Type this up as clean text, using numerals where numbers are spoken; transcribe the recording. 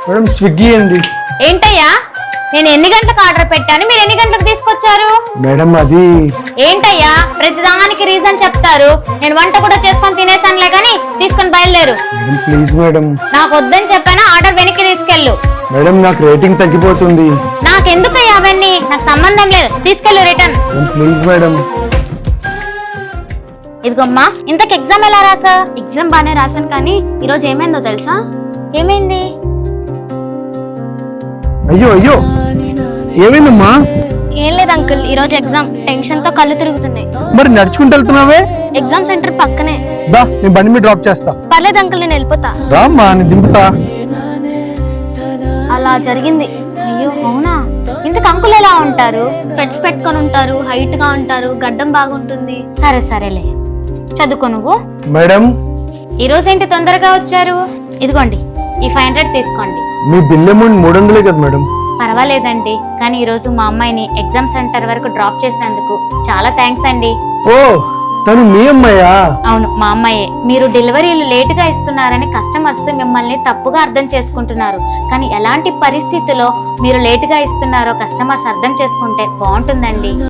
Madam Swiggy అండి. ఏంటయ్యా, నేను ఎన్ని గంటలకు ఆర్డర్ పెట్టాను, మీరు ఎన్ని గంటలకు తీసుకొచ్చారు? మేడం అది ఏంటయ్యా, ప్రతిదానికి రీజన్ చెప్తారు. నేను వంట కూడా చేసుకొని తినేసానులే కానీ తీసుకొని బయలుదేరు. Madam please madam. నాకు వద్దని చెప్పానా, ఆర్డర్ వెనక్కి తీసుకెళ్ళు. మేడం నాకు రేటింగ్ తగ్గిపోతుంది. నాకెందుకయ్యా అవన్నీ, నాకు సంబంధం లేదు, తీసుకెళ్ళు రిటర్న్. Madam please madam. ఇదిగోమ్మా, ఇంతకు ఎగ్జామ్ ఎలా రాసా? ఎగ్జామ్ బాగానే రాశాను, కానీ ఈరోజు ఏమైందో తెలుసా? ఏమైంది? అయ్యో అయ్యో ఏమైందమ్మా? ఏం లేదు అంకుల్, ఈరోజు ఎగ్జామ్ టెన్షన్ తో కళ్ళు తిరుగుతున్నాయి. మరి నడుచుకుంటూ వెళ్తున్నావే? ఎగ్జామ్ సెంటర్ పక్కనే. దా నేను బండి మీద డ్రాప్ చేస్తా. పర్లేదు అంకుల్, నేను వెళ్ళిపోతా. రామ్మా నేను దింపుతా. అలా జరిగింది. అయ్యో అవునా? ఇంతకు అంకుల్ ఎలా ఉంటారు? స్పెట్స్ పెట్టుకొని ఉంటారు, హైట్ గా ఉంటారు, గడ్డం బాగుంటుంది. సరే సరేలే, చదువుకో నువ్వు. మేడం ఈ రోజు ఏంటి తొందరగా వచ్చారు? ఇదిగోండి ఈ 500 తీసుకోండి. మీ బిల్ అమౌంట్ 300 కదా మేడం? పర్వాలేదండి, కానీ ఈ రోజు మా అమ్మాయిని ఎగ్జామ్ సెంటర్ వరకు డ్రాప్ చేసినందుకు చాలా థ్యాంక్స్ అండి. ఓ తను మీ అమ్మాయా? అవును మా అమ్మాయే. మీరు డెలివరీలు లేట్ గా ఇస్తున్నారని కస్టమర్స్ మిమ్మల్ని తప్పుగా అర్థం చేసుకుంటున్నారు, కానీ ఎలాంటి పరిస్థితిలో మీరు లేట్ గా ఇస్తున్నారో కస్టమర్స్ అర్థం చేసుకుంటే బాగుంటుందండి.